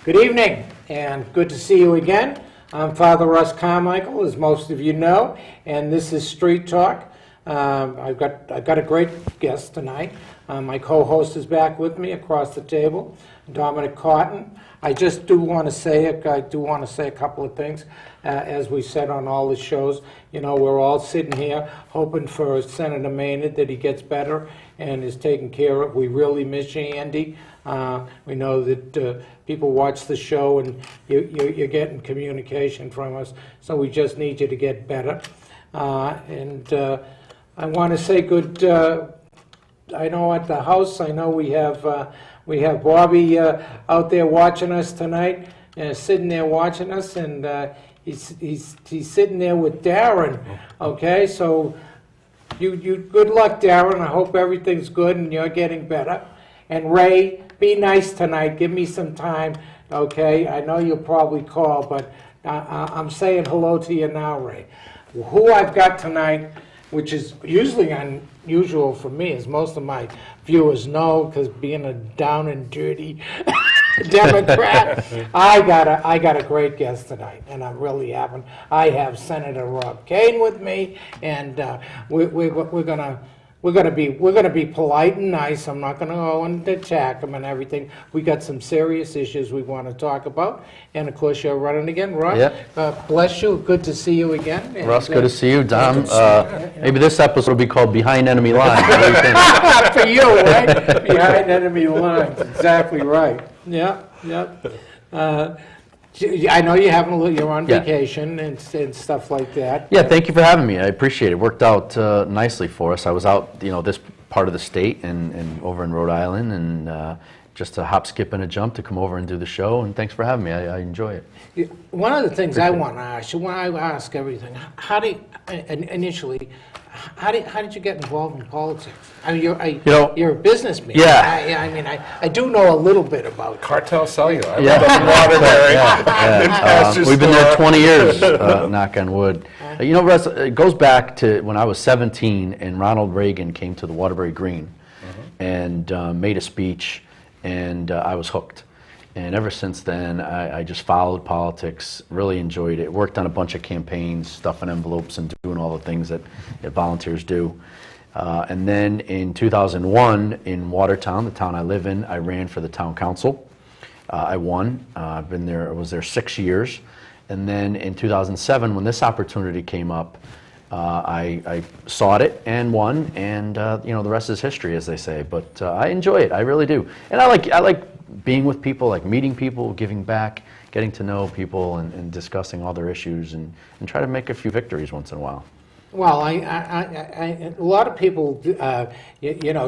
Good evening, and good to see you again. I'm Father Russ Carmichael, as most of you know, and this is Street Talk. I've got a great guest tonight. My co-host is back with me across the table, Dominic. I just do want to say a couple of things. As we said on all the shows, you know, we're all sitting here hoping for Senator Maynard that he gets better and is taken care of. We really miss you, Andy. We know that people watch the show and you're getting communication from us, so we just need you to get better. And I want to say good. I know at the house, I know we have Bobby out there watching us tonight, sitting there watching us, and he's sitting there with Darren. Okay, so you good luck, Darren. I hope everything's good and you're getting better. And Ray, be nice tonight. Give me some time, okay? I know you'll probably call, but I'm saying hello to you now, Ray. Who I've got tonight, which is usually unusual for me, as most of my viewers know, because being a down and dirty Democrat, I got a great guest tonight, and I'm really having. I have Senator Rob Kane with me, and we're gonna be polite and nice. I'm not gonna go and attack him and everything. We got some serious issues we want to talk about, and of course you're running again, Russ. Yep. Bless you. Good to see you again. And, Russ, good to see you. Dom, maybe this episode will be called Behind Enemy Lines. What do you think? For you, right? Behind enemy lines. Exactly right. Yeah. I know you're on vacation and stuff like that. Yeah, thank you for having me. I appreciate it. It worked out nicely for us. I was out, this part of the state and over in Rhode Island, and just a hop, skip, and a jump to come over and do the show. And thanks for having me. I enjoy it. One of the things I want to ask you, when I ask everything, how did you get involved in politics? I mean, you're a businessman. Yeah. I do know a little bit about Cartel cellular. We've been there 20 years, knock on wood. Russ, it goes back to when I was 17 and Ronald Reagan came to the Waterbury Green and made a speech, and I was hooked. And ever since then, I just followed politics, really enjoyed it, worked on a bunch of campaigns, stuffing envelopes and doing all the things that volunteers do. And then in 2001, in Watertown, the town I live in, I ran for the town council. I won. I was there 6 years. And then in 2007, when this opportunity came up, I sought it and won, and the rest is history, as they say. But I enjoy it, I really do. And I like being with people, like meeting people, giving back, getting to know people, and discussing all their issues, and try to make a few victories once in a while. Well, a lot of people,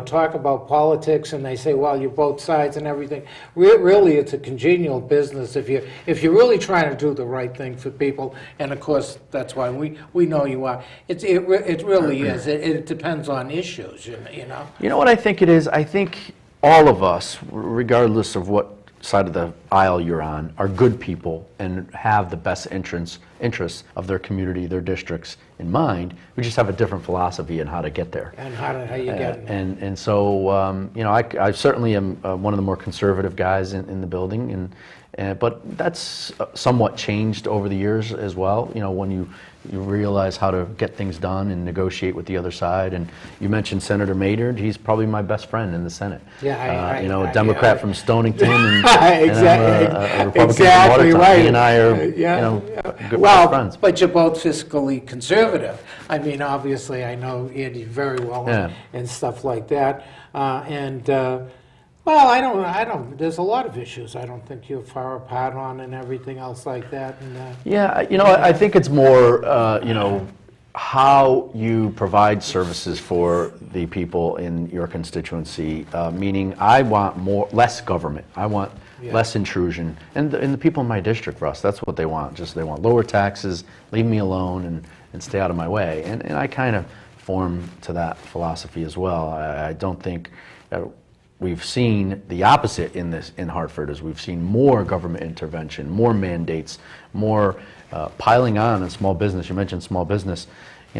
talk about politics, and they say, well, you're both sides and everything. Really, it's a congenial business if you're really trying to do the right thing for people. And of course, that's why we know you are. It really is. It depends on issues, You know what I think it is? I think all of us, regardless of what side of the aisle you're on, are good people and have the best interests of their community, their districts in mind. We just have a different philosophy on how to get there. And how you get there. And so, I certainly am one of the more conservative guys in the building, but that's somewhat changed over the years as well. When you realize how to get things done and negotiate with the other side. And you mentioned Senator Maynard. He's probably my best friend in the Senate. Yeah, a Democrat from Stonington and, exactly, a Republican exactly from Watertown. right. He and I are, good friends. But you're both fiscally conservative. I mean, obviously, I know Andy very well and stuff like that. Well, I don't. There's a lot of issues I don't think you're far apart on, and everything else like that. And I think it's more, how you provide services for the people in your constituency. Meaning, I want less government. I want less intrusion, and the people in my district, Russ, that's what they want. They want lower taxes, leave me alone, and stay out of my way. And I kind of form to that philosophy as well. I don't think. We've seen the opposite in Hartford, as we've seen more government intervention, more mandates, more piling on small business. You mentioned small business.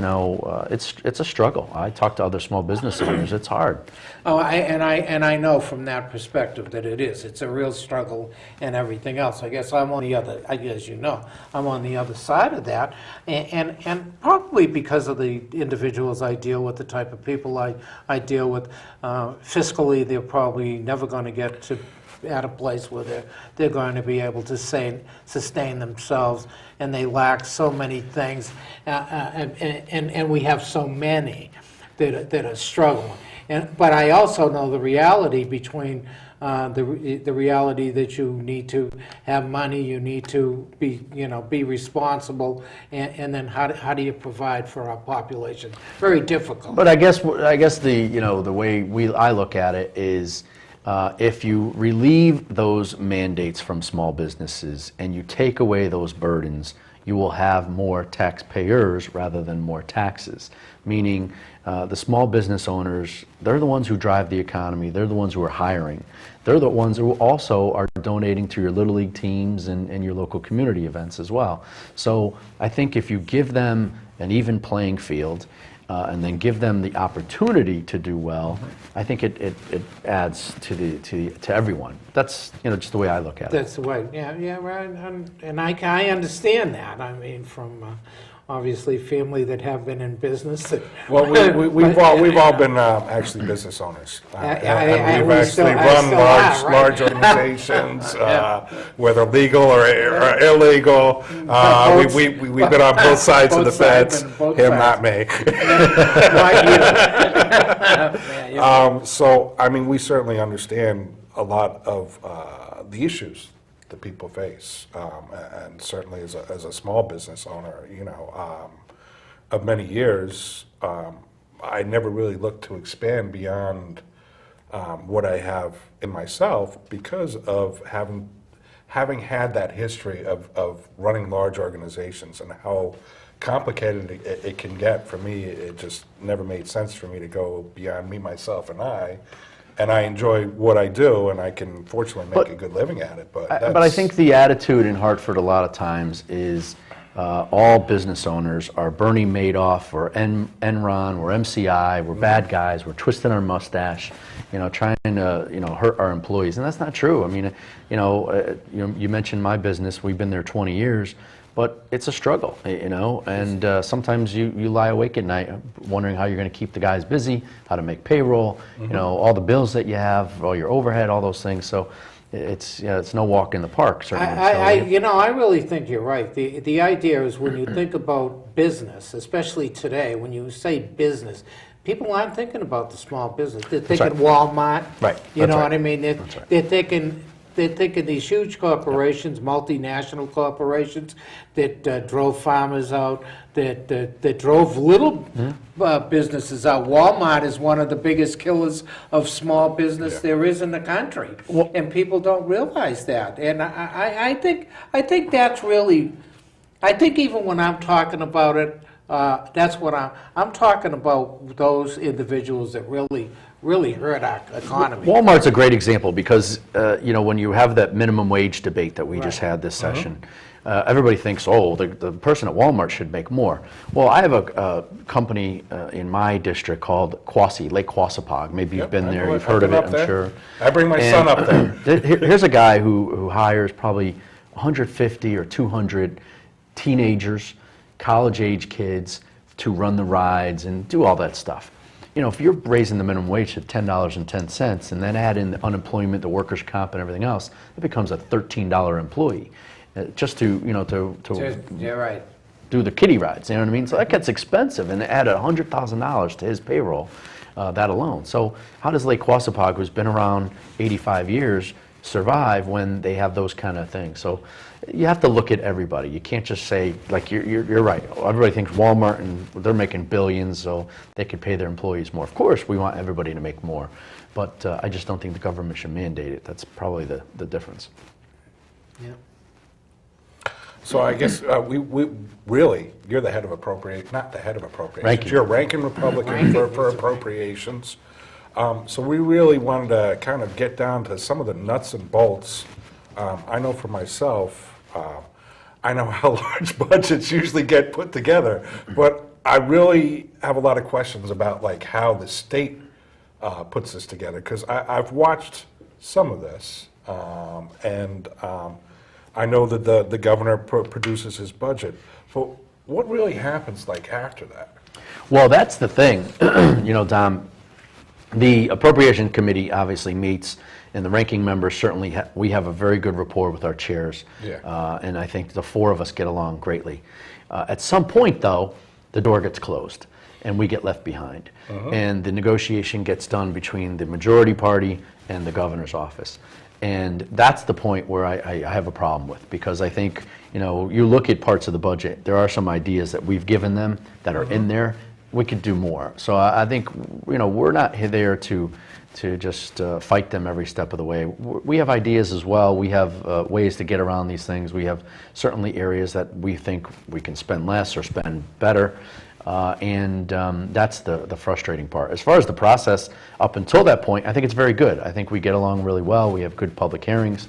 it's a struggle. I talk to other small business owners. It's hard. Oh, I know from that perspective that it is. It's a real struggle and everything else. I guess I'm on the other. As you know, I'm on the other side of that, and probably because of the individuals I deal with, the type of people I deal with, fiscally, they're probably never going to get to at a place where they're going to be able to sustain themselves, and they lack so many things, and we have so many that are struggling. But I also know the reality between the reality that you need to have money, you need to be responsible, and then how do you provide for our population? Very difficult. But I guess the way I look at it is, if you relieve those mandates from small businesses and you take away those burdens, you will have more taxpayers rather than more taxes. Meaning, the small business owners, they're the ones who drive the economy. They're the ones who are hiring. They're the ones who also are donating to your Little League teams and your local community events as well. So I think if you give them an even playing field, and then give them the opportunity to do well, I think it adds to everyone. That's just the way I look at it. That's the way, yeah, right. And I understand that. I mean, from obviously family that have been in business. Well, we've all been actually business owners. And we've actually run large organizations, whether legal or illegal. We've been on both sides of the fence. Him, not me. So, I mean, we certainly understand a lot of the issues that people face, and certainly as a small business owner, of many years, I never really looked to expand beyond what I have in myself because of having had that history of running large organizations and how complicated it can get. For me, it just never made sense for me to go beyond me, myself, and I. And I enjoy what I do, and I can fortunately make a good living at it. But I think the attitude in Hartford a lot of times is all business owners are Bernie Madoff or Enron or MCI. We're bad guys. We're twisting our mustache, trying to hurt our employees, and that's not true. I mean, you mentioned my business. We've been there 20 years. But it's a struggle, and sometimes you lie awake at night wondering how you're going to keep the guys busy, how to make payroll, all the bills that you have, all your overhead, all those things. So it's no walk in the park, certainly. I really think you're right. The idea is when you think about business, especially today, when you say business, people aren't thinking about the small business. They're thinking Walmart. Right. You know what I mean? They're thinking these huge corporations, multinational corporations that drove farmers out, that drove little businesses out. Walmart is one of the biggest killers of small business there is in the country, and people don't realize that. And I think that's really, I think even when I'm talking about it, that's what I'm talking about, those individuals that really hurt our economy. Walmart's a great example because, when you have that minimum wage debate that we just had this session, everybody thinks, the person at Walmart should make more. Well, I have a company in my district called Lake Quassapog. Maybe you've been there, you've heard of it, I'm sure. I bring my son up there. Here's a guy who hires probably 150 or 200 teenagers, college-age kids to run the rides and do all that stuff. If you're raising the minimum wage to $10.10 and then add in the unemployment, the workers' comp, and everything else, it becomes a $13 employee just to right. do the kiddie rides. You know what I mean? So that gets expensive, and add $100,000 to his payroll, that alone. So how does Lake Quassapog, who's been around 85 years, survive when they have those kind of things? So you have to look at everybody. You can't just say, like, you're right. Everybody thinks Walmart and they're making billions, so they could pay their employees more. Of course, we want everybody to make more, but I just don't think the government should mandate it. That's probably the difference. Yeah. So I guess we really, you're the head of appropriations, not the head of appropriations. Ranking. You're ranking Republican for appropriations. So we really wanted to kind of get down to some of the nuts and bolts. I know for myself, I know how large budgets usually get put together, but I really have a lot of questions about like how the state puts this together, because I've watched some of this, and I know that the governor produces his budget. But what really happens like after that? Well, that's the thing, Dom. The Appropriation Committee obviously meets, and the ranking members certainly, we have a very good rapport with our chairs. Yeah. And I think the four of us get along greatly. At some point, though, the door gets closed, and we get left behind. And the negotiation gets done between the majority party and the governor's office. And that's the point where I have a problem with, because I think, you look at parts of the budget, there are some ideas that we've given them that are in there. We could do more. So I think, we're not there to just fight them every step of the way. We have ideas as well. We have ways to get around these things. We have certainly areas that we think we can spend less or spend better. And that's the frustrating part. As far as the process, up until that point, I think it's very good. I think we get along really well. We have good public hearings.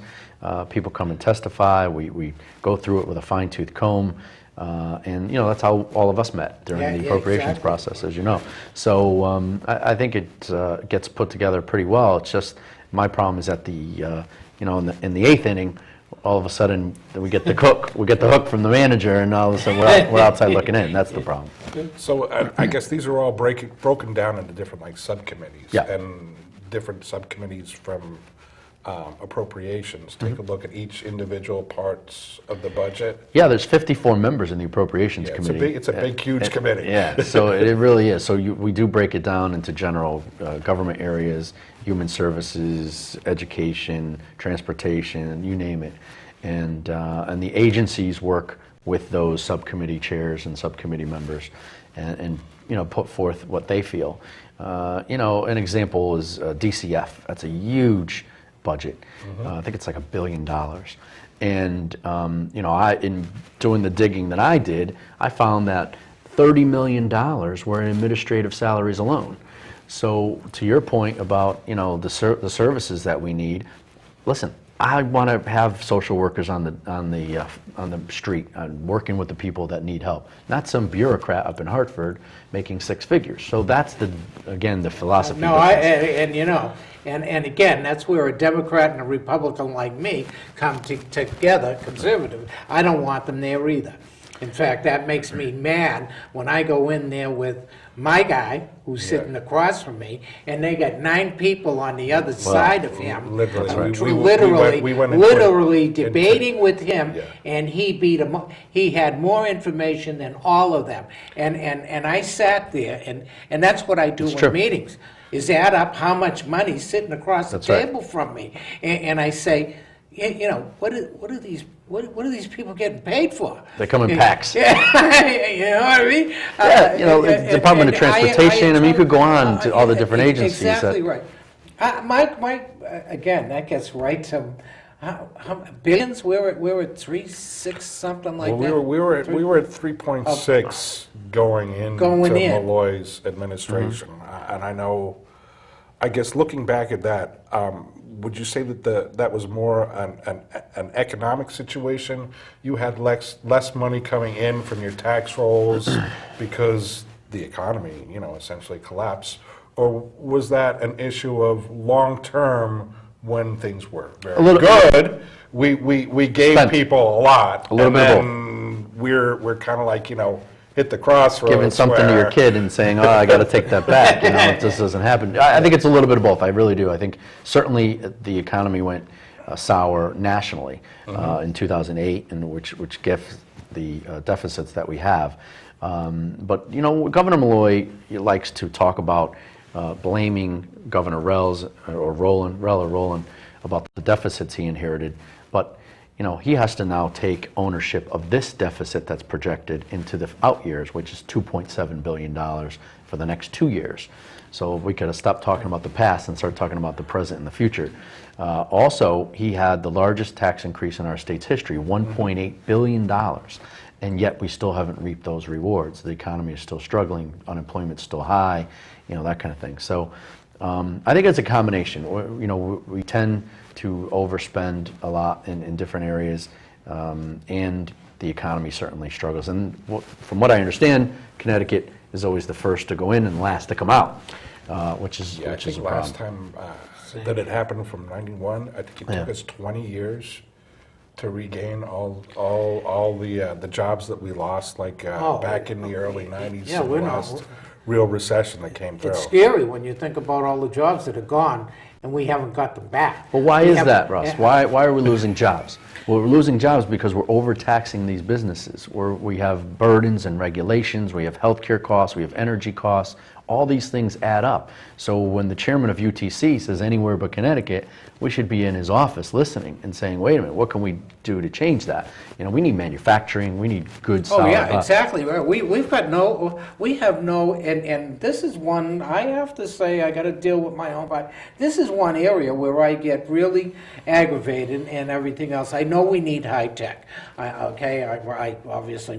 People come and testify. We go through it with a fine-tooth comb. And that's how all of us met during the appropriations process, as you know. So I think it gets put together pretty well. It's just my problem is at the in the eighth inning, all of a sudden we get the hook from the manager, and all of a sudden we're outside looking in. That's the problem. So I guess these are all broken down into different like subcommittees, Yeah. and different subcommittees from appropriations. Take a look at each individual parts of the budget. Yeah, there's 54 members in the Appropriations Yeah, Committee. it's a big, huge committee. Yeah, so it really is. So we do break it down into general government areas, human services, education, transportation, you name it. And the agencies work with those subcommittee chairs and subcommittee members and put forth what they feel. An example is DCF. That's a huge budget. I think it's like $1 billion. And in doing the digging that I did, I found that $30 million were in administrative salaries alone. So to your point about the services that we need, listen, I want to have social workers on the street, working with the people that need help, not some bureaucrat up in Hartford making six figures. So that's the philosophy. No, and again, that's where a Democrat and a Republican like me come together, conservative. I don't want them there either. In fact, that makes me mad when I go in there with my guy, who's sitting across from me, and they got 9 people on the other side of him. Literally. We went literally debating with him, Yeah. and he beat him up. He had more information than all of them. And I sat there, and that's what I do It's in true. meetings, is add up how much money's sitting across the That's right. table from me. And I say, what are these people getting paid for? They come in packs. Yeah, you know what I mean? Yeah, Department of Transportation. I mean, you could go on to all the different agencies. Exactly right. Again, that gets right to how billions. We're at 3.6 something like Well, that. we were at 3.6 going into Malloy's administration, and I know. I guess looking back at that, would you say that that was more an economic situation? You had less money coming in from your tax rolls because the economy, essentially collapsed, or was that an issue of long term when things were very good? We gave people a lot, little bit of then we're kind of like hit the crossroads. Giving something to your kid and saying, "Oh, I got to take that back." It just doesn't happen. I think it's a little bit of both. I really do. I think certainly the economy went sour nationally in 2008, and which gives the deficits that we have. But Governor Malloy likes to talk about blaming Governor Rell or Roland about the deficits he inherited, but he has to now take ownership of this deficit that's projected into the out years, which is $2.7 billion for the next 2 years. So we could have stopped talking about the past and start talking about the present and the future. Also, he had the largest tax increase in our state's history, $1.8 billion, and yet we still haven't reaped those rewards. The economy is still struggling, unemployment's still high, that kind of thing. So I think it's a combination. We tend to overspend a lot in different areas, and the economy certainly struggles. And from what I understand, Connecticut is always the first to go in and last to come out, which is Yeah, I which is think a last problem. time that it happened from '91, I think it took us 20 years to regain all the jobs that we lost, like back in the early '90s. Yeah, the we're not- last real recession that came through. It's scary when you think about all the jobs that are gone and we haven't got them back. But why We is haven't- that, Russ? Why are we losing jobs? Well, we're losing jobs because we're overtaxing these businesses. We have burdens and regulations, we have healthcare costs, we have energy costs. All these things add up. So when the chairman of UTC says anywhere but Connecticut, we should be in his office listening and saying, wait a minute, what can we do to change that? You know, we need manufacturing, we need good, Oh, solid... yeah, exactly. We have no, and this is one, I have to say, I gotta deal with my own body. This is one area where I get really aggravated and everything else. I know we need high tech. I obviously,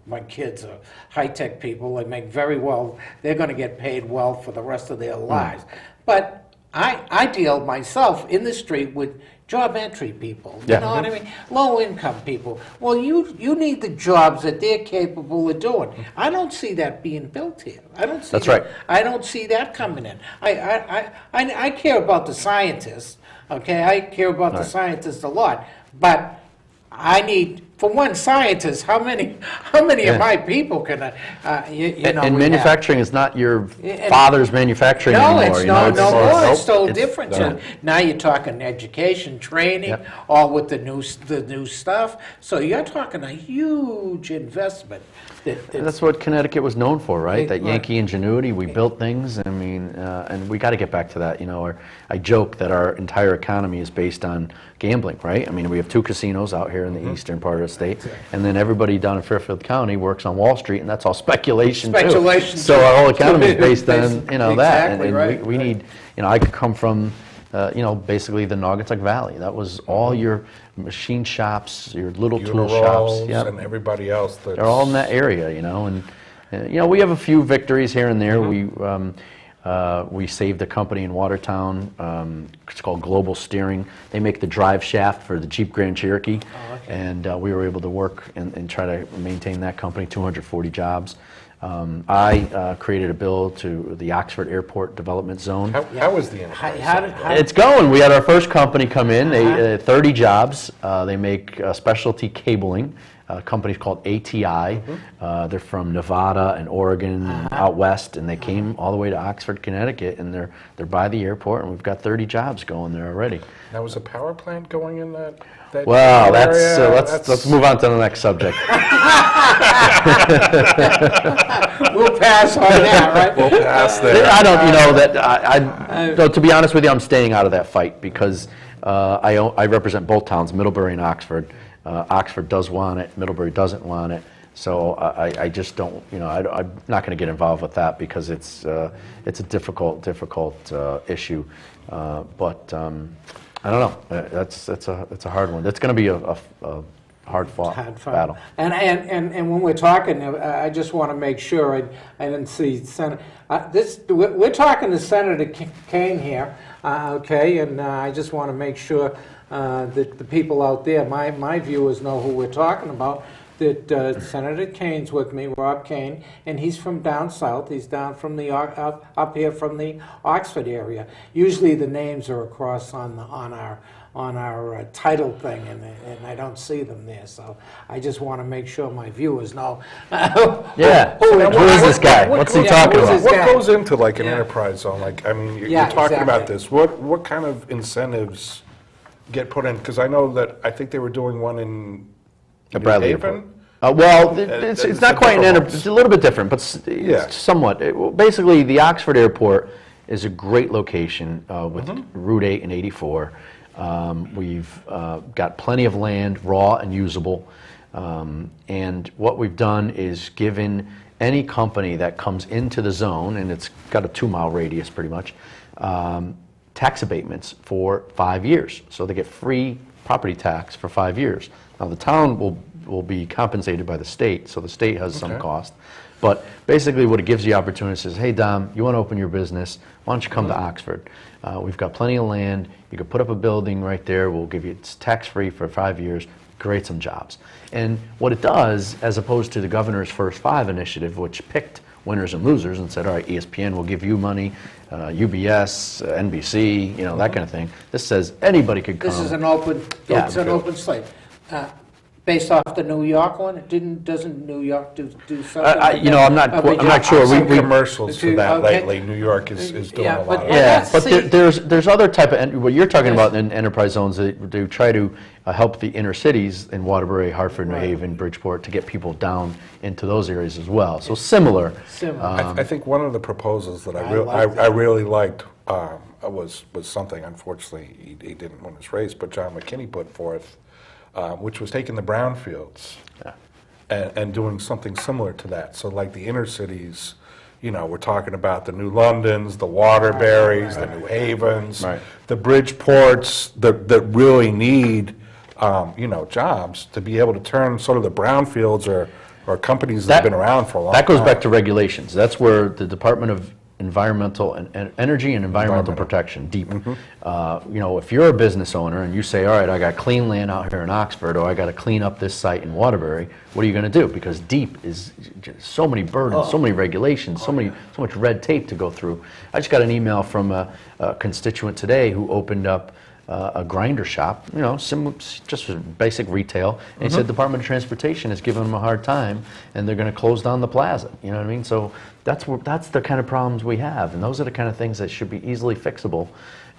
my kids are high-tech people. They make very well. They're going to get paid well for the rest of their lives. But I deal myself in the street with job entry people. You Yeah. know what I mean? Low-income people. Well, you need the jobs that they're capable of doing. I don't see that being built here. I don't see That's that. right. I don't see that coming in. I care about the scientists. Okay, I care about the scientists a lot, but I need, for one scientist, how many of my people can you know? And we have? manufacturing is not your And- father's manufacturing No, anymore. it's you know, no more. nope, It's so it's- different. no. So now you're talking education, training, Yep. all with the new stuff. So you're talking a huge investment. That's what Connecticut was known for, right? That Right. Yankee ingenuity. We built things. I mean, and we got to get back to that. You know, I joke that our entire economy is based on gambling, right? I mean, we have 2 casinos out here in the eastern part of the state, and then everybody down in Fairfield County works on Wall Street, and that's all speculation, Speculation, too. So too. our whole economy is based on, you know, that. Exactly, And right, we need, you know, I could come from, you know, basically the Naugatuck Valley. That was all your machine shops, your little tool shops. Uniroyals Yep. and everybody else that's... They're all in that area, you know, and you know, we have a few victories here and there. We saved a company in Watertown. It's called Global Steering. They make the drive shaft for the Jeep Grand Cherokee, and we were able to work and try to maintain that company. 240 jobs. I created a bill to the Oxford Airport Development Zone. How was the enterprise? It's going. We had our first company come in. They 30 jobs. They make specialty cabling. Company's called ATI. They're from Nevada and Oregon, out west, and they came all the way to Oxford, Connecticut, and they're by the airport, and we've got 30 jobs going there already. Now, was a power plant going in that Well, area? let's move on to the next subject. We'll pass on that, right? We'll pass there. I don't, you know, that no, to be honest with you, I'm staying out of that fight because I represent both towns, Middlebury and Oxford. Oxford does want it, Middlebury doesn't want it. So I just don't, you know, I'm not going to get involved with that because it's a difficult issue. But I don't know. It's a hard one. It's going to be a hard-fought battle. And when we're talking, I just want to make sure, I didn't see Senator, we're talking to Senator Kane here, okay, and I just want to make sure that the people out there, my viewers know who we're talking about, that Senator Kane's with me, Rob Kane, and he's from down south. He's down from the up here from the Oxford area. Usually the names are across on our title thing, and I don't see them there. So I just want to make sure my viewers know. Yeah. Who is this guy? What's he talking who's about? this What guy? goes into like an enterprise zone? Like, I mean, you're Yeah, talking about exactly. this. What kind of incentives get put in? Because I think they were doing one in At Bradley New Haven. Airport. Well, it's not quite an enterprise. It's a little bit different, but Yeah. it's somewhat. Basically, the Oxford Airport is a great location with Route 8 and 84. We've got plenty of land, raw and usable. And what we've done is given any company that comes into the zone, and it's got a 2-mile radius pretty much, tax abatements for 5 years. So they get free property tax for 5 years. Now the town will be compensated by the state, so the state has some Okay. cost. But basically what it gives you opportunity is, hey, Dom, you want to open your business, why don't you come to Oxford? We've got plenty of land. You could put up a building right there. We'll give you, it's tax-free for 5 years, create some jobs. And what it does, as opposed to the governor's First Five initiative, which picked winners and losers and said, all right, ESPN will give you money, UBS, NBC, you know, that kind of thing. This says anybody could come. This is an open, Yeah. it's an open slate. Based off the New York one, doesn't New York do something? You know, I'm not sure. I've seen We- commercials for that Okay. lately. New York is doing Yeah, a but- lot of Well, Yeah, that's- but see- there's other type of, what you're talking Yes. about in enterprise zones, they try to help the inner cities in Waterbury, Hartford, New Right. Haven, Bridgeport, to get people down into those areas as well. So similar. Similar. I think one of the proposals that I like I really liked was something, unfortunately, he didn't win his race, but John McKinney put forth, which was taking the brownfields and doing something similar to that. So like the inner cities, you know, we're talking about the New Londons, the Waterburys, the New Havens, Right. the Bridgeports that really need, you know, jobs to be able to turn sort of the brownfields or companies that have been around for a long time. That goes back to regulations. That's where the Department of Environmental and Energy and Environmental Protection, DEEP. You know, if you're a business owner and you say, all right, I got clean land out here in Oxford, or I got to clean up this site in Waterbury, what are you going to do? Because DEEP is just so many burdens, so many regulations, so much red tape to go through. I just got an email from a constituent today who opened up a grinder shop, you know, just for basic retail. And he said Department of Transportation is giving them a hard time, and they're going to close down the plaza. You know what I mean? So that's the kind of problems we have, and those are the kind of things that should be easily fixable,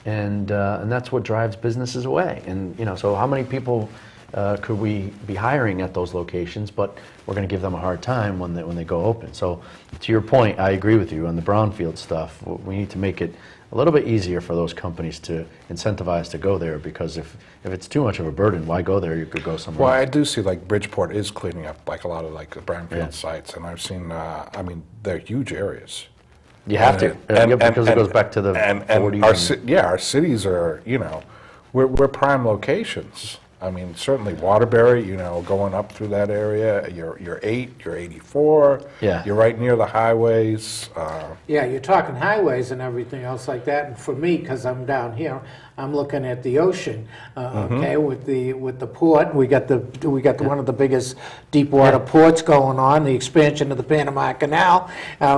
and that's what drives businesses away. And you know, so how many people could we be hiring at those locations? But we're going to give them a hard time when they go open. So to your point, I agree with you on the brownfield stuff. We need to make it a little bit easier for those companies to incentivize to go there, because if it's too much of a burden, why go there? You could go somewhere Well, else. I do see like Bridgeport is cleaning up like a lot of like the brownfield Yeah. sites, and I've seen, I mean, they're huge areas. You have to, because it goes back to the 40s. Our cities are, you know, we're prime locations. I mean, certainly Waterbury, you know, going up through that area, you're 8, you're 84. Yeah. You're right near the highways. Yeah, you're talking highways and everything else like that, and for me, because I'm down here, I'm looking at the ocean. Okay, with the port, we got one of the biggest deep water ports going on, the expansion of the Panama Canal.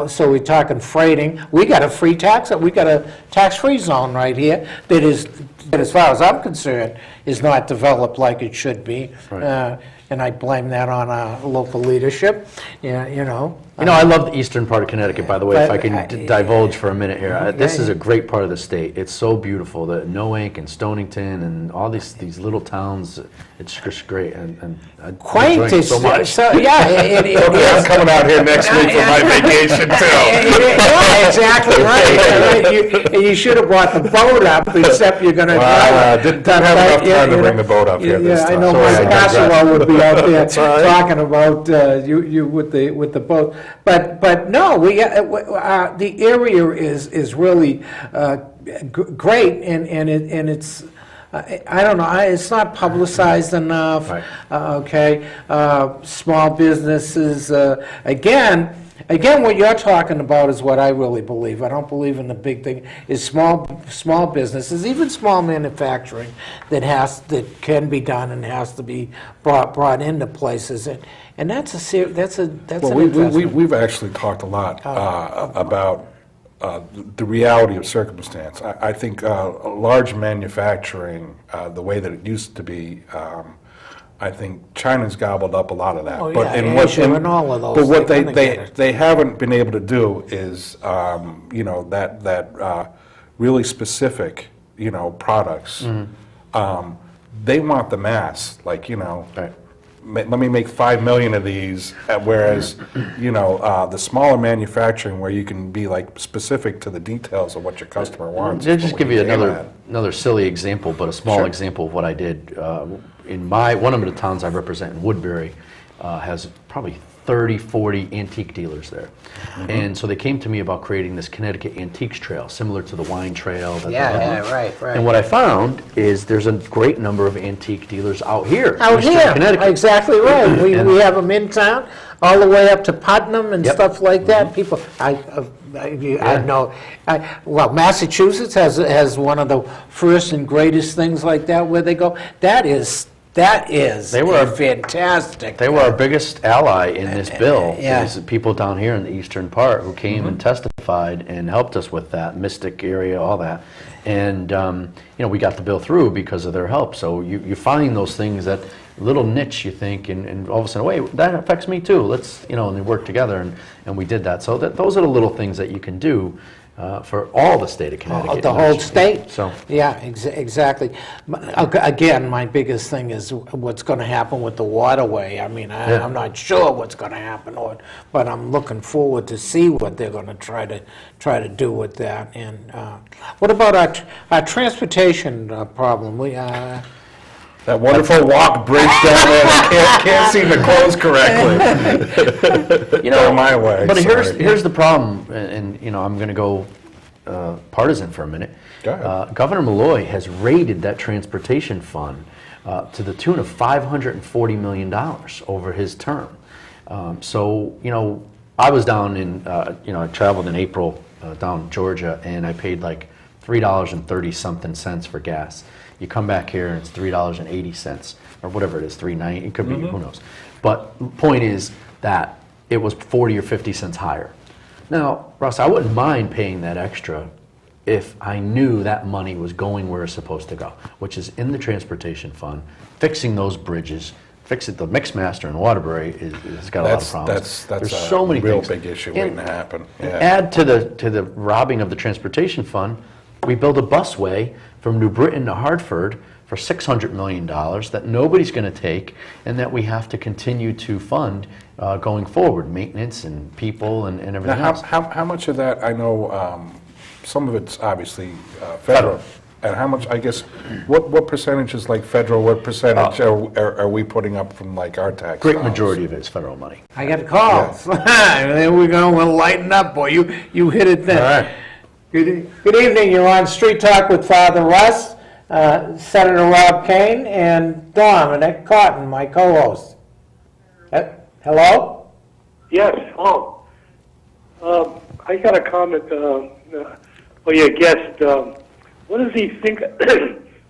So we're talking freighting. We got a tax-free zone right here that is, as far as I'm concerned, is not developed like it should be. Right. And I blame that on our local leadership. Yeah, you know. You know, I love the eastern part of Connecticut, by the way, if I can But, divulge for a minute here. This yeah. is a great part of the state. It's so beautiful, the Noank and Stonington and all these little towns. It's just great, and I Quaint enjoy it is so much. yeah, it I'm is. coming out here next week for my vacation too. Yeah, exactly right. You should have brought the boat up, except you're going to drive. Didn't have enough time to bring the boat up here this Yeah, I time. know Sorry, Mike I digress. Casserole would be out there talking about you with the boat. But no, the area is really great, and it's. I don't know. It's not publicized enough. Right. Okay, small businesses. Again, what you're talking about is what I really believe. I don't believe in the big thing. Is small businesses, even small manufacturing, that can be done and has to be brought into places, and that's an Well, investment. we've actually talked a lot about the reality of circumstance. I think large manufacturing, the way that it used to be, I think China's gobbled up a lot of that. Oh, But yeah, Asia and all of those, But what they're gonna get it. they haven't been able to do is, you know, that really specific, you know, products. They want the mass, like, you know. Right. Let me make 5 million of these, whereas, you know, the smaller manufacturing where you can be like specific to the details of what your customer wants. I'll is just what give we you aim at. another silly example, but a small Sure. example of what I did. In one of the towns I represent in Woodbury has probably 30, 40 antique dealers there. And so they came to me about creating this Connecticut Antiques Trail, similar to the wine trail. That Right. And what I found is there's a great number of antique dealers out here. Out Eastern here, Connecticut. exactly right. We have them in town, all the way up to Putnam and Yep. stuff like that. People, I know, well, Massachusetts has one of the first and greatest things like that where they go, that is They were fantastic. They were our biggest ally in this bill. Yeah. Is people down here in the eastern part who came and testified and helped us with that, Mystic area, all that. And, we got the bill through because of their help. So you find those things, that little niche, you think, and all of a sudden, wait, that affects me too. Let's, and they work together, and we did that. So those are the little things that you can do for all the state of Connecticut. The whole state? So. Yeah, exactly. Again, my biggest thing is what's going to happen with the waterway. I mean, I'm not sure what's going to happen, but I'm looking forward to see what they're going to try to do with that. And what about our transportation problem? That wonderful walk bridge down there that can't seem to close correctly. Go my way. But sorry. here's the problem, and I'm going to go partisan for a minute. Go ahead. Governor Malloy has raided that transportation fund to the tune of $540 million over his term. So I was down in I traveled in April down in Georgia, and I paid like $3.30 something cents for gas. You come back here and it's $3.80 or whatever it is, $3.90. It could be, who knows. But the point is that it was 40 or 50 cents higher. Now, Russ, I wouldn't mind paying that extra if I knew that money was going where it's supposed to go, which is in the transportation fund, fixing those bridges, fixing the Mixmaster in Waterbury has got a lot of problems. That's There's a so many real things. big issue waiting to happen. Yeah. Add to the robbing of the transportation fund, we build a busway from New Britain to Hartford for $600 million that nobody's going to take, and that we have to continue to fund going forward, maintenance and people and everything Now, else. how much of that, I know some of it's obviously federal. And how much, I guess, what percentage is like federal, what percentage are we putting up from like our tax Great dollars? majority of it is federal money. I got calls. There we go. We'll lighten up, boy. You hit it then. All right. Good evening. You're on Street Talk with Father Russ, Senator Rob Kane, and Dominic Cotton, my co-host. Hello? Yes, hello. I got a comment for your guest. What does he think?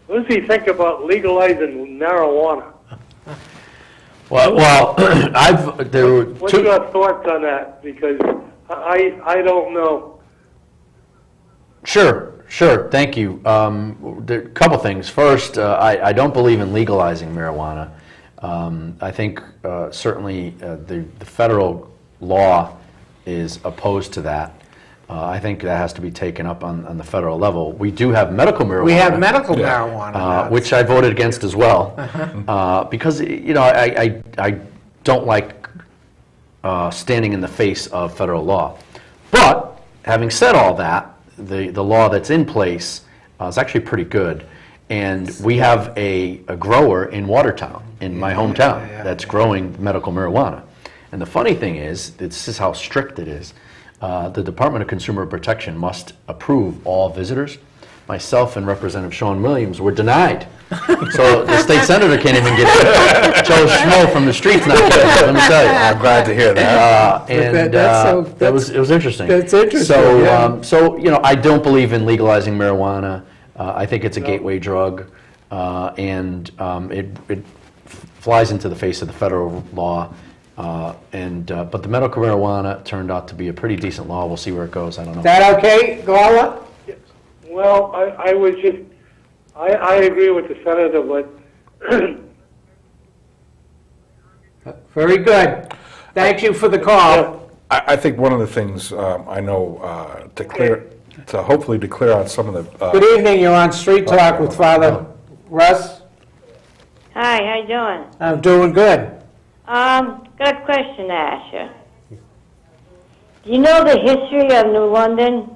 What does he think about legalizing marijuana? Well, there were What's two. your thoughts on that? Because I don't know. Sure. Thank you. There are a couple things. First, I don't believe in legalizing marijuana. I think certainly the federal law is opposed to that. I think that has to be taken up on the federal level. We do have medical marijuana. We have medical marijuana. Which I voted against as well, because I don't like standing in the face of federal law. But having said all that, the law that's in place is actually pretty good, and we have a grower in Watertown, in my hometown, that's growing medical marijuana. And the funny thing is, this is how strict it is. The Department of Consumer Protection must approve all visitors. Myself and Representative Sean Williams were denied. So the state senator can't even get it. Joe Schmo from the streets not getting it, let me tell you. I'm glad to hear that. It was interesting. That's interesting, So, yeah. I don't believe in legalizing marijuana. I think it's a gateway drug, and it flies into the face of the federal law. But the medical marijuana turned out to be a pretty decent law. We'll see where it goes. I don't know. Is that okay, Gala? Well, I was just I agree with the senator, but Very good. Thank you for the call. I think one of the things I know to hopefully clear on some of the. Good evening. You're on Street Talk with Father Russ. Hi, how you doing? I'm doing good. Got a question to ask you. Do you know the history of New London?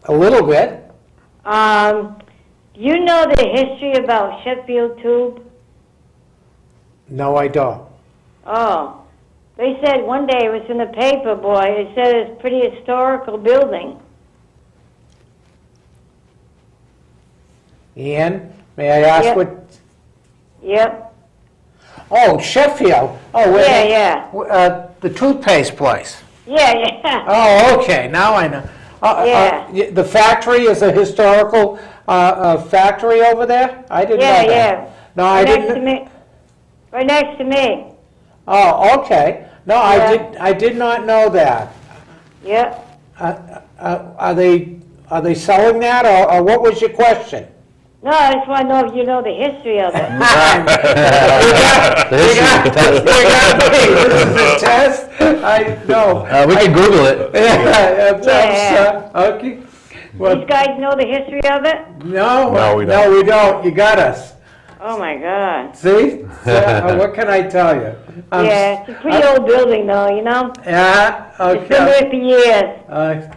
A little bit. Do you know the history about Sheffield Tube? No, I don't. Oh, they said one day, it was in the paper, boy, it said it's a pretty historical building. Ian, may I ask Yep. what? Yep. Oh, Sheffield. Oh, wait. Yeah. The toothpaste place. Yeah, yeah. Oh, okay, now I know. The factory is a historical factory over there? I didn't know Yeah, that. yeah. No, I Right next to didn't. me. Right next to me. Oh, okay. No, Yeah. I did not know that. Yep. Are they selling that, or what was your question? No, I just want to know if you know the history of it. The history. You got me. This is a test? I know. We can Google it. Okay. Well, These guys know the history of it? no, No, we no, we don't. You got us. Oh, my God. See? What can I tell you? Yeah, it's a pretty old building, though, you know? Yeah, It's been okay. there for years.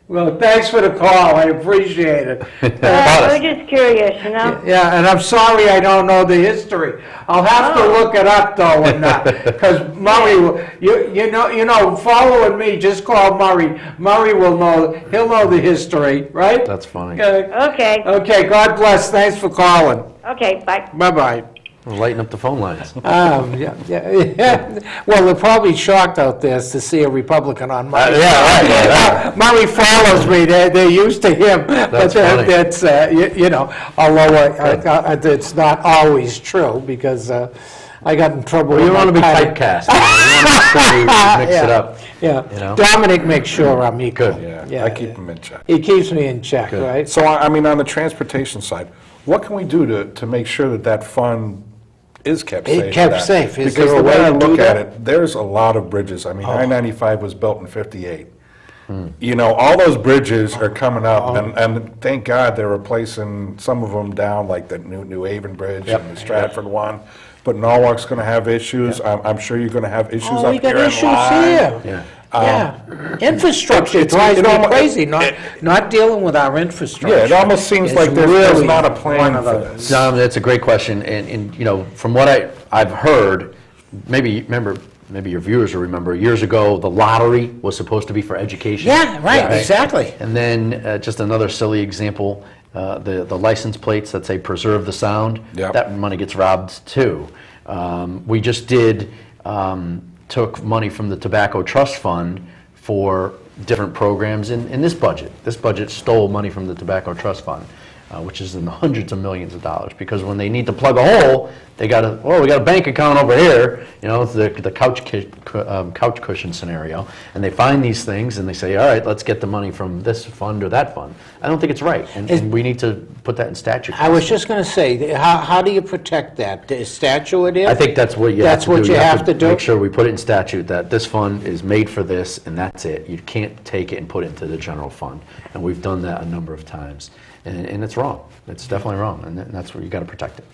Well, thanks for the call. I appreciate it. I was just curious, you know? Yeah, and I'm sorry I don't know the history. I'll have to look it up though, and because Murray, you know, following me, just call Murray. Murray will know. He'll know the history, right? That's funny. Okay. Okay. God bless. Thanks for calling. Okay, bye. Bye bye. Lighten up the phone lines. Yeah. Well, they're probably shocked out there to see a Republican on my. Yeah, right. Murray follows me. They're used to him. That's But funny. that's you know, although it's not always true because I got in trouble. Well, you with don't want to be my party. typecast. You want to make sure you mix it up. Yeah. You know? Dominic makes sure I'm equal. Good. Yeah, I keep them in check. He keeps me in check, right? So, I mean, on the transportation side, what can we do to make sure that that fund is kept It safe? kept That- safe. Is Because there a the way way I to do look at that? it, there's a lot of bridges. I mean, I-95 was built in '58. Hmm. You know, all those bridges are coming up, Oh. and thank God they're replacing some of them down, like the New Haven Bridge and the Stratford one. But Norwalk's going to have issues. I'm sure you're going to have issues Oh, up we got here in issues Lyme. here. Yeah. Yeah. Infrastructure it's- drives it me almo- crazy, it- not dealing with our infrastructure. Yeah, it almost seems It's like there's really not a one plan of for the- this. Dom, that's a great question, and you know, from what I've heard, maybe your viewers will remember, years ago, the lottery was supposed to be for education. Yeah, right, exactly. And then, just another silly example, the license plates that say preserve the sound, Yep. that money gets robbed too. We just took money from the Tobacco Trust Fund for different programs in this budget. This budget stole money from the Tobacco Trust Fund, which is in the hundreds of millions of dollars, because when they need to plug a hole, we got a bank account over here, you know, the couch cushion scenario, and they find these things and they say, all right, let's get the money from this fund or that fund. I don't think it's right, and we need to put that in statute. I was just going to say, how do you protect that? The statute it is? I think that's what you have That's to do. what you have to do? Make sure we put it in statute that this fund is made for this, and that's it. You can't take it and put it into the general fund, and we've done that a number of times, and it's wrong. It's definitely wrong, and that's where you got to protect it.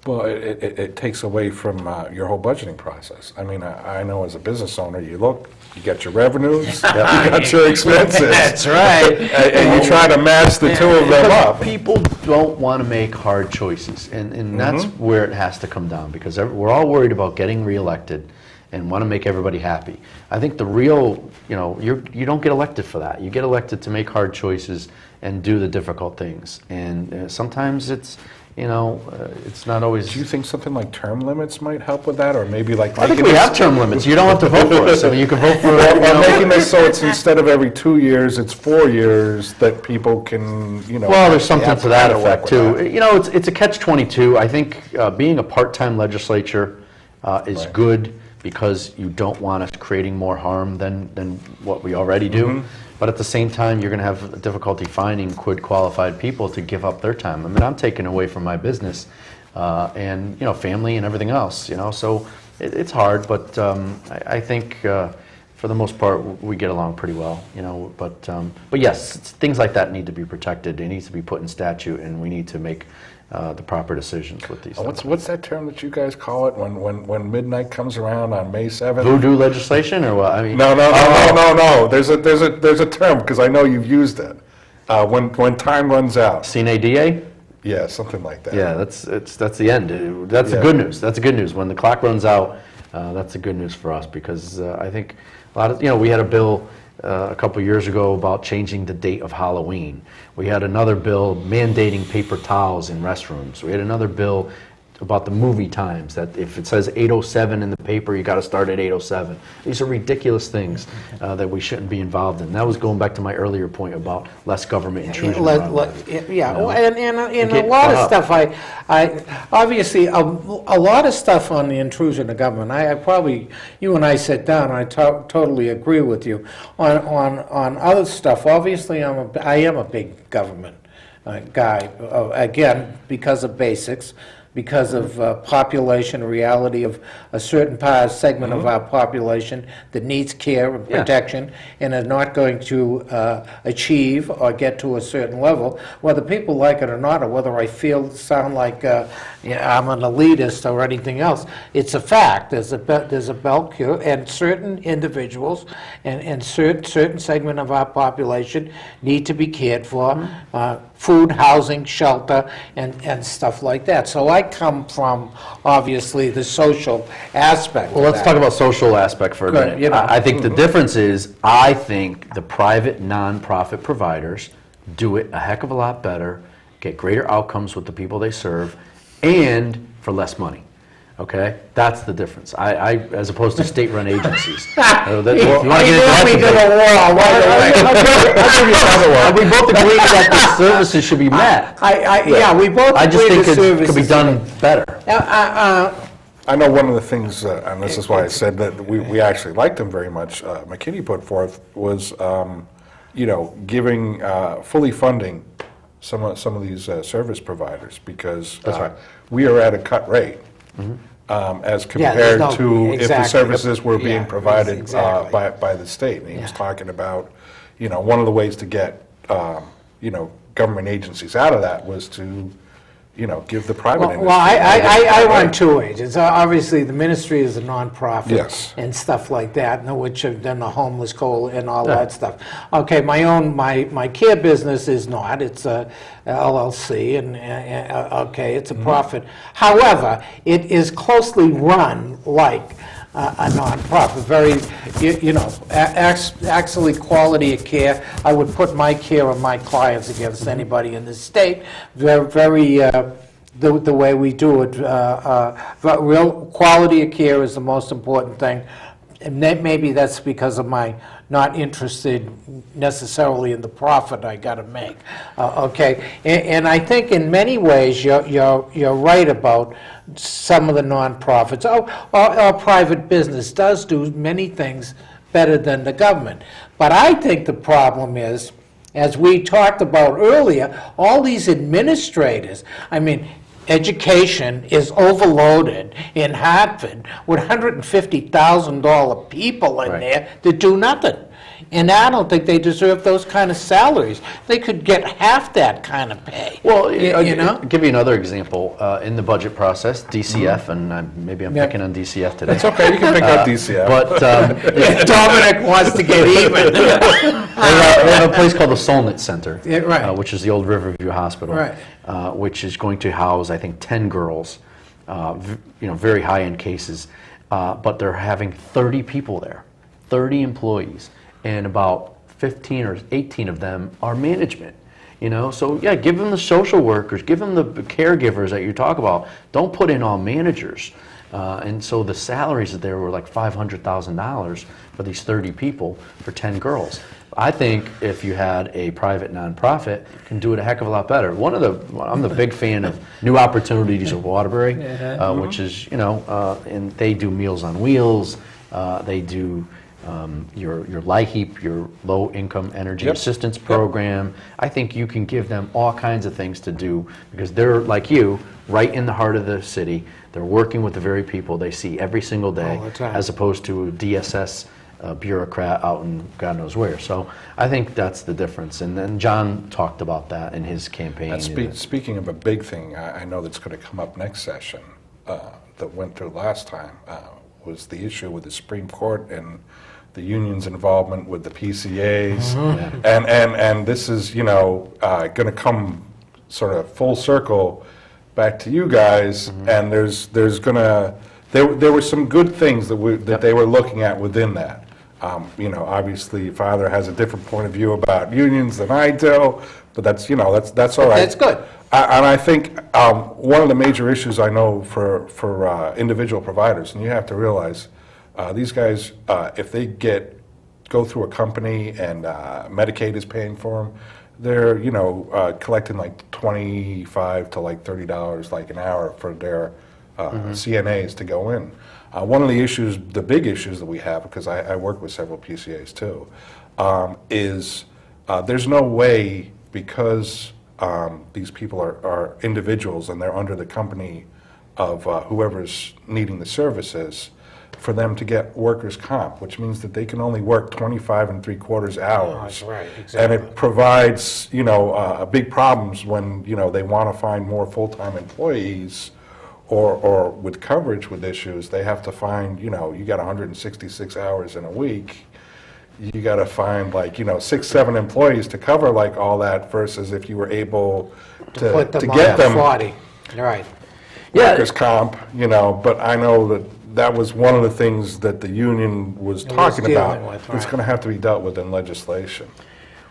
Well, it takes away from your whole budgeting process. I mean, I know as a business owner, you look, you got your revenues, you got your expenses. That's right. And you try to match the two of them up. People don't want to make hard choices, and that's where it has to come down, because we're all worried about getting reelected and want to make everybody happy. I think the real, you know, you don't get elected for that. You get elected to make hard choices and do the difficult things, and sometimes it's, you know, it's not always. Do you think something like term limits might help with that, or maybe like I think making we this- have term limits. You don't have to vote for us. I mean, you can vote for. You Or know, making this so it's instead of every 2 years, it's 4 years that people can, you know. Well, there's something have to that to work effect with too. that. You know, it's a catch-22. I think being a part-time legislature is Right. good, because you don't want us creating more harm than what we already do. But at the same time, you're going to have difficulty finding qualified people to give up their time. I mean, I'm taken away from my business and, you know, family and everything else, you know, so it's hard, but I think for the most part, we get along pretty well, you know, but yes, things like that need to be protected. It needs to be put in statute, and we need to make the proper decisions with these things. What's that term that you guys call it when midnight comes around on May 7th? Voodoo legislation, or what? I mean, No. There's a term, because I know you've used it. When time runs out. Sine die? Yeah, something like that. Yeah, that's the end. That's the Yeah. good news. That's the good news. When the clock runs out, That's the good news for us, because I think a lot of, we had a bill a couple years ago about changing the date of Halloween. We had another bill mandating paper towels in restrooms. We had another bill about the movie times, that if it says 8:07 in the paper, you got to start at 8:07. These are ridiculous things that we shouldn't be involved in. That was going back to my earlier point about less government intrusion. Yeah, and a lot of stuff, I obviously, a lot of stuff on the intrusion of government, I probably, you and I sit down, I totally agree with you. On other stuff, obviously, I am a big government guy, again, because of basics, because of population, reality of a certain segment of our population that needs care and protection and are not going to achieve or get to a certain level, whether people like it or not, or whether I sound like I'm an elitist or anything else. It's a fact. There's a belt curve, and certain individuals and certain segment of our population need to be cared for. Food, housing, shelter, and stuff like that. So I come from, obviously, the social aspect. Well, let's talk about social aspect for a Good, minute. I think the difference is, I think the private nonprofit providers do it a heck of a lot better, get greater outcomes with the people they serve, and for less money. Okay, that's the difference. I as opposed to state-run agencies. We both agree that the services should be met. we both I just agree think the it could be services- done better. I know one of the things, and this is why I said that we actually liked them very much, McKinney put forth was, giving, fully funding some of these service providers, because we are at a cut rate. As compared to if the services were being provided exactly. by the state. And he was talking about, one of the ways to get, government agencies out of that was to, give the private industry. Well, I run two ways. It's obviously, the ministry is a nonprofit. Yes. And stuff like that, which have done the homeless coal and all that stuff. Okay, my care business is not. It's a LLC, and okay, it's a profit. However, it is closely run like a nonprofit, very, actually quality of care. I would put my care of my clients against anybody in the state. Very, the way we do it, but real quality of care is the most important thing. And maybe that's because of my not interested necessarily in the profit I got to make. Okay, and I think in many ways you're right about some of the nonprofits. Our private business does do many things better than the government, but I think the problem is, as we talked about earlier, all these administrators. I mean, education is overloaded in Hartford with $150,000 people in there that do nothing. And I don't think they deserve those kind of salaries. They could get half that kind of pay. Well, I'll give you another example. In the budget process, DCF, and maybe I'm picking on DCF today. It's okay, you can pick out DCF. But Dominic wants to get even. they have a place called the Solnit Center, which is the old Riverview Hospital, which is going to house, I think, 10 girls, very high-end cases. But they're having 30 people there, 30 employees. And about 15 or 18 of them are management, So, give them the social workers, give them the caregivers that you talk about. Don't put in all managers. And so the salaries there were like $500,000 for these 30 people for 10 girls. I think if you had a private nonprofit, can do it a heck of a lot better. I'm the big fan of New Opportunities of Waterbury, which is, and they do Meals on Wheels. They do your LIHEAP, your Low Income Energy Assistance Program. I think you can give them all kinds of things to do, because they're, like you, right in the heart of the city. They're working with the very people they see every single day, as opposed to a DSS bureaucrat out in God knows where. So I think that's the difference. And then John talked about that in his campaign. Speaking of a big thing, I know that's going to come up next session, that went through last time, was the issue with the Supreme Court and the union's involvement with the PCAs, and this is going to come sort of full circle back to you guys, and there's going to there were some good things that they were looking at within that. Obviously, Father has a different point of view about unions than I do, but that's all right. That's good. And I think one of the major issues I know for individual providers, and you have to realize, these guys, if they go through a company and Medicaid is paying for them, they're collecting like $25 to like $30 like an hour for their CNAs to go in. One of the big issues that we have, because I work with several PCAs too, is there's no way, because these people are individuals and they're under the company of whoever's needing the services, for them to get workers' comp, which means that they can only work 25 3/4 hours. Right, exactly. And it provides, big problems when, they want to find more full-time employees, or with coverage with issues, they have to find, you got 166 hours in a week. You got to find 6, 7 employees to cover like all that, versus if you were able to Put them get on them 40. Right. Yeah. workers' comp, but I know that was one of the things that the union was talking about. dealing with, It's right. going to have to be dealt with in legislation.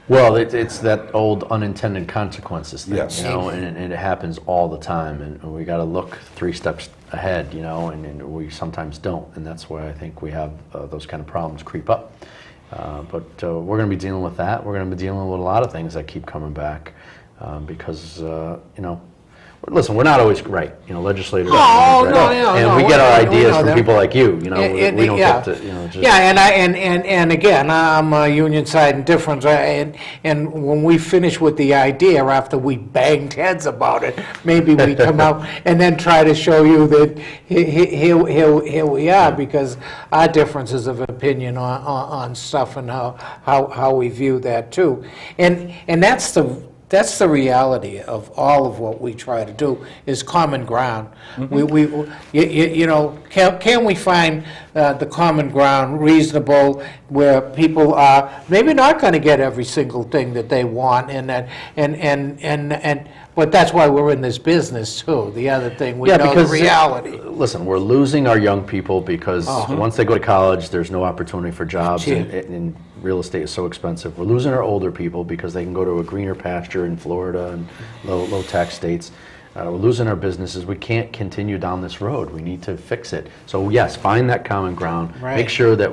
Well, it's that old unintended consequences thing, Yes. and it happens all the time, and we got to look 3 steps ahead, and we sometimes don't, and that's why I think we have those kind of problems creep up. But we're going to be dealing with that. We're going to be dealing with a lot of things that keep coming back because, listen, we're not always right. Legislators. Oh, are no, right. no, and no, we get we- our we ideas know from that. people like you. We don't yeah. get to, just. Yeah, and again, I'm a union side indifference, and when we finish with the idea, after we banged heads about it, maybe we come out and then try to show you that here we are, because our differences of opinion on stuff and how we view that too. And that's the reality of all of what we try to do, is common ground. Can we find the common ground reasonable, where people are maybe not going to get every single thing that they want, but that's why we're in this business too. The other thing, we know the because, reality. Listen, we're losing our young people because once they go to college, there's no opportunity for jobs, Yeah. and real estate is so expensive. We're losing our older people because they can go to a greener pasture in Florida and low tax states. We're losing our businesses. We can't continue down this road. We need to fix it. So yes, find that common ground. Right. Make sure that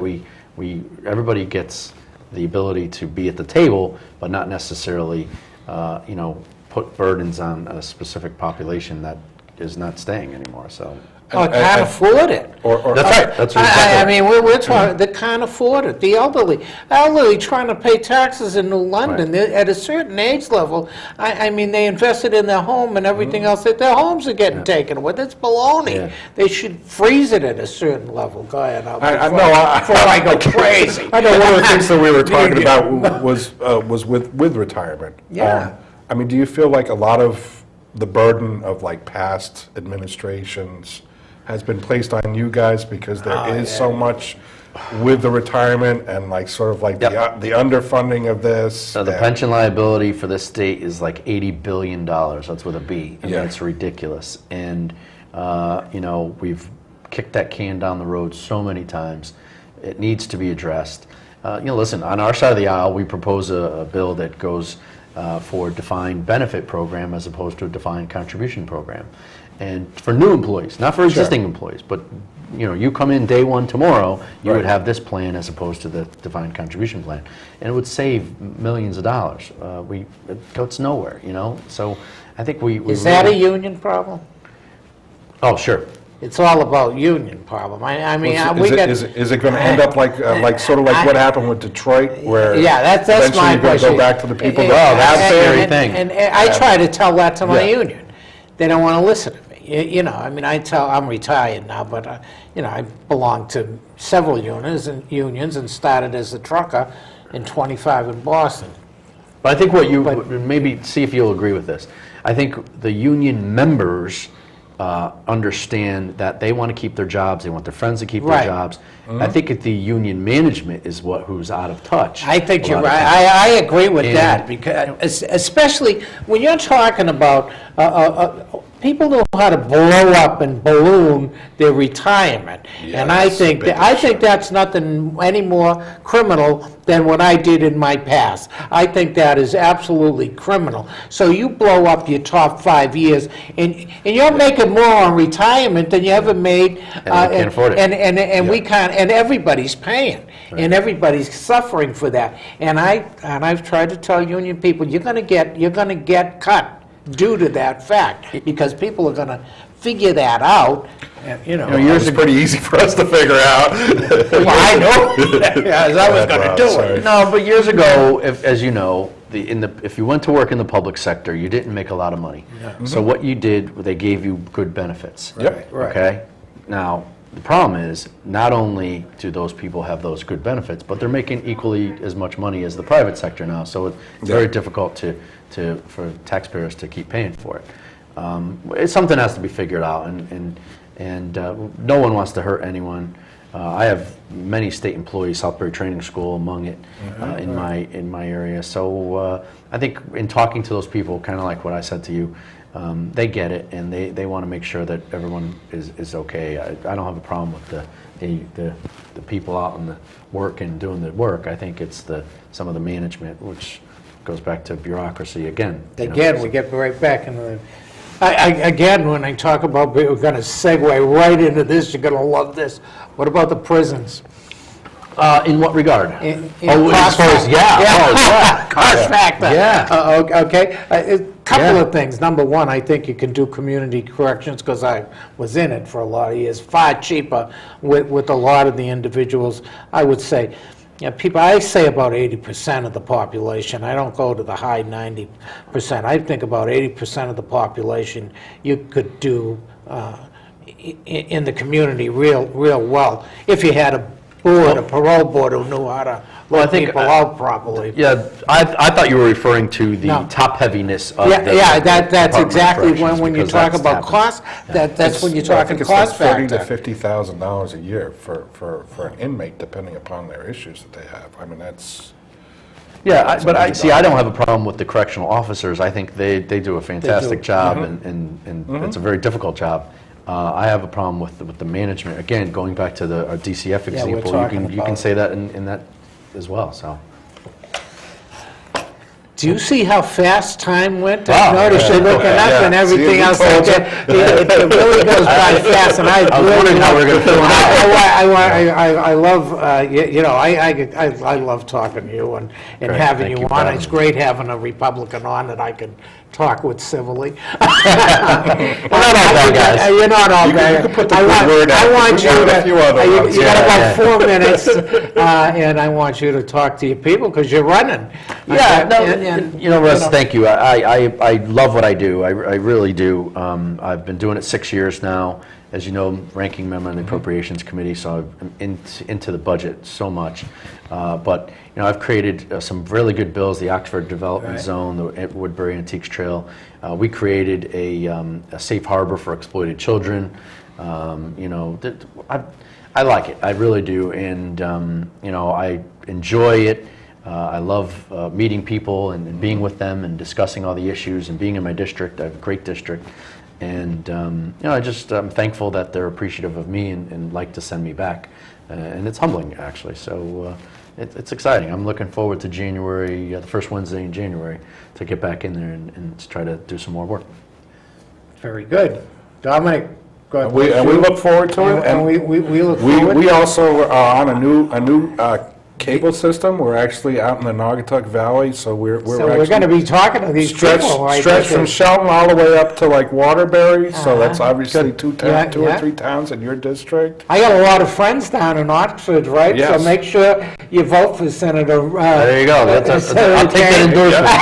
everybody gets the ability to be at the table, but not necessarily, put burdens on a specific population that is not staying anymore. So. Can't afford it. That's right. That's I exactly mean, we're talking, they can't afford it. The elderly trying to pay taxes in New London, they're at a certain age level, I mean, they invested in their home and everything else, that their homes are getting taken away. That's baloney. Yeah. They should freeze it at a certain level. Go ahead. Before I go crazy. I know one of the things that we were talking about was with retirement. Yeah. I mean, do you feel like a lot of the burden of past administrations has been placed on you guys, because there is so much with the retirement and the underfunding of this? So the pension liability for this state is like $80 billion. That's with a B. I mean, Yeah. it's ridiculous. And, we've kicked that can down the road so many times. It needs to be addressed. Listen, on our side of the aisle, we propose a bill that goes for a defined benefit program as opposed to a defined contribution program. And for new employees, not for existing employees, but you come in day one tomorrow, you would have this plan as opposed to the defined contribution plan, and it would save millions of dollars. It goes nowhere, So I think we Is that a union problem? Oh, sure. It's all about union problem. I mean, we got... Is it going to end up like what happened with Detroit, where Yeah, that's eventually my you're going to question. go back to the people? that's a scary and- thing. And I try to tell that to my Yeah. union. They don't want to listen to me. I mean, I'm retired now, but I belong to several unions and started as a trucker in 25 in Boston. But I think maybe see if you'll agree with this. I think the union members understand that they want to keep their jobs, they want their friends to keep their Right. jobs. I think the union management is who's out of touch. I think a you're lot of right. times. I agree with And- that, because especially when you're talking about people know how to blow up and balloon their retirement. And I Yes, think, big I think that's nothing any more criminal than what I did in my past. I think that is absolutely criminal. So you blow up your top 5 years, and you're making more on retirement than you ever made. And we can't afford it. And we can't, and everybody's paying, and everybody's suffering for that. And I've tried to tell union people, you're gonna get cut due to that fact, because people are gonna figure that out, and, you know. Yours is pretty easy for us to figure out. Well, I know, as I was gonna do Sorry. it. No, but years ago, as you know, if you went to work in the public sector, you didn't make a lot of money. So what you did, they gave you good benefits. Yep. Right. Okay? Now, the problem is, not only do those people have those good benefits, but they're making equally as much money as the private sector now. So it's very difficult for taxpayers to keep paying for it. Something has to be figured out, and no one wants to hurt anyone. I have many state employees, Southbury Training School among it, in my area. So I think in talking to those people, kind of like what I said to you, they get it, and they want to make sure that everyone is okay. I don't have a problem with the people out in the work and doing the work. I think it's some of the management, which goes back to bureaucracy again. Again, we get right back into the, again, when I talk about, we're gonna segue right into this, you're gonna love this. What about the prisons? In what regard? In As cost far as, factor. Cost factor. Yeah. Okay, a couple Yeah. of things. Number one, I think you can do community corrections, because I was in it for a lot of years, far cheaper with a lot of the individuals. I would say, I say about 80% of the population. I don't go to the high 90%. I think about 80% of the population you could do in the community real well, if you had a board, a parole board who knew how to let people out properly. Yeah, I thought you were referring to the No. top heaviness of Yeah, the that's Department of exactly Corrections, when you because talk that's about happened. cost, that's when you're I talking think it's like cost $30,000 to factor. $50,000 a year for an inmate, depending upon their issues that they have. I mean, that's. Yeah, but I don't have a problem with the correctional officers. I think they do a fantastic job, Mm-hmm. and it's a very difficult job. I have a problem with the management. Again, going back to our DCF we're example, talking you can about- say that in that as well, so. Do you see how fast time went? Oh, I noticed you're looking up yeah. and everything See, we else told like you. that. It really goes by fast, and I was wondering how we were gonna fill it out. I love, I love talking to you and Great, having thank you you for on. having It's me. great having a Republican on that I can talk with civilly. We're not all bad guys. You're not all You bad. can put the I good want- word out. I want You you got a to, few other ones. you got Yeah, about 4 minutes, and I want you to talk to your people, because you're running. Yeah, no, And, Russ, thank you. I love what I do. I really do. I've been doing it 6 years now. As you know, ranking member on the Appropriations Committee, so I'm into the budget so much. But I've created some really good bills. The Oxford Development Zone, the Woodbury Antiques Trail. We created a safe harbor for exploited children. I like it. I really do, and I enjoy it. I love meeting people and being with them and discussing all the issues and being in my district. I have a great district. And, I'm thankful that they're appreciative of me and like to send me back. And it's humbling, actually. So it's exciting. I'm looking forward to January, the first Wednesday in January, to get back in there and to try to do some more work. Very good. Dominic, God And we bless you. look forward to it. And we look forward. We also are on a new cable system. We're actually out in the Naugatuck Valley, so we're So we're actually going to be talking to these stretch people. right? from Shelton all the way up to like Waterbury. So that's obviously Good. two Yeah, or yeah. three towns in your district. I got a lot of friends down in Oxford, right? Yes. So make sure you vote for Senator. There you go. Senator I'll take that Kane. endorsement.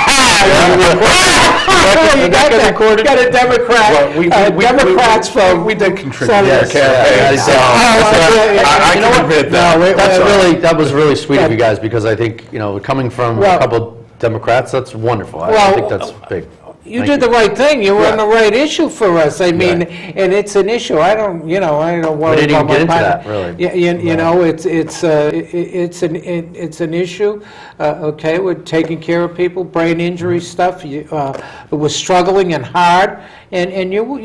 You got that. Got a Democrat. Well, Democrats vote. we did contribute Senator to their campaign. Yes, so I You know can admit that. That was really sweet of you guys, because I think, coming from Well- a couple Democrats, that's wonderful. I Well, think that's big. You Thank did the right thing. You were on the right issue for us. I mean, Right. and it's an issue. I don't worry didn't even about get into my that, partner. really. You know, it's an issue. Okay, we're taking care of people, brain injury stuff. It was struggling and hard, and you were we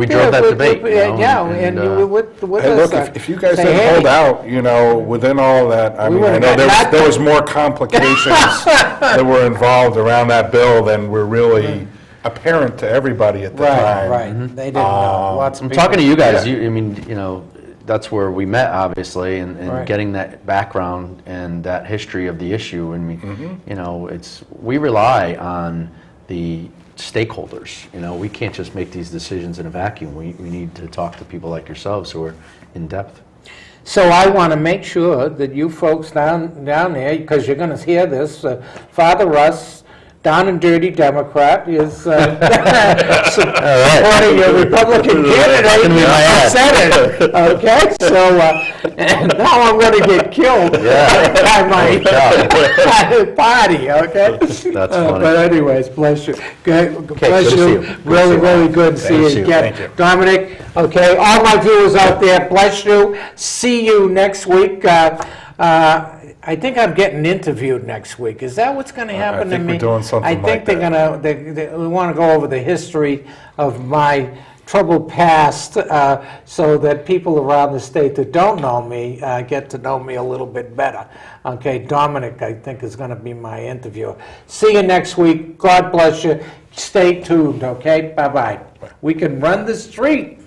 there drove that with- debate, with- you know, yeah, and, and you were with Hey, us. look, if you guys say, had hey, pulled out, you know, within all that, I We mean, I would've know got there was more complications that were involved around that bill than were really apparent to everybody at the Right, time. right. They didn't know. Lots of I'm people- talking to you guys, Yeah. I mean, you know, that's where we met, obviously, and Right. getting that background and that history of the issue. And, you know, we rely on the stakeholders. You know, we can't just make these decisions in a vacuum. We need to talk to people like yourselves who are in depth. So I want to make sure that you folks down there, because you're going to hear this, Father Russ, down and dirty Democrat, is supporting a Republican candidate in the Senate. Okay, so now I'm going to get killed by my party. Okay, That's funny. but anyways, bless you. Good, bless good to see you. you. Good to Really, see you. really good to see Thank you you. again. Thank you. Dominic, okay, all my viewers out there, bless you. See you next week. I think I'm getting interviewed next week. Is that what's going to happen to think me? we're doing something I think like they're that. going to. We want to go over the history of my troubled past, so that people around the state that don't know me get to know me a little bit better. Okay, Dominic, I think, is going to be my interviewer. See you next week. God bless you. Stay tuned. Okay, bye bye. We can run the street.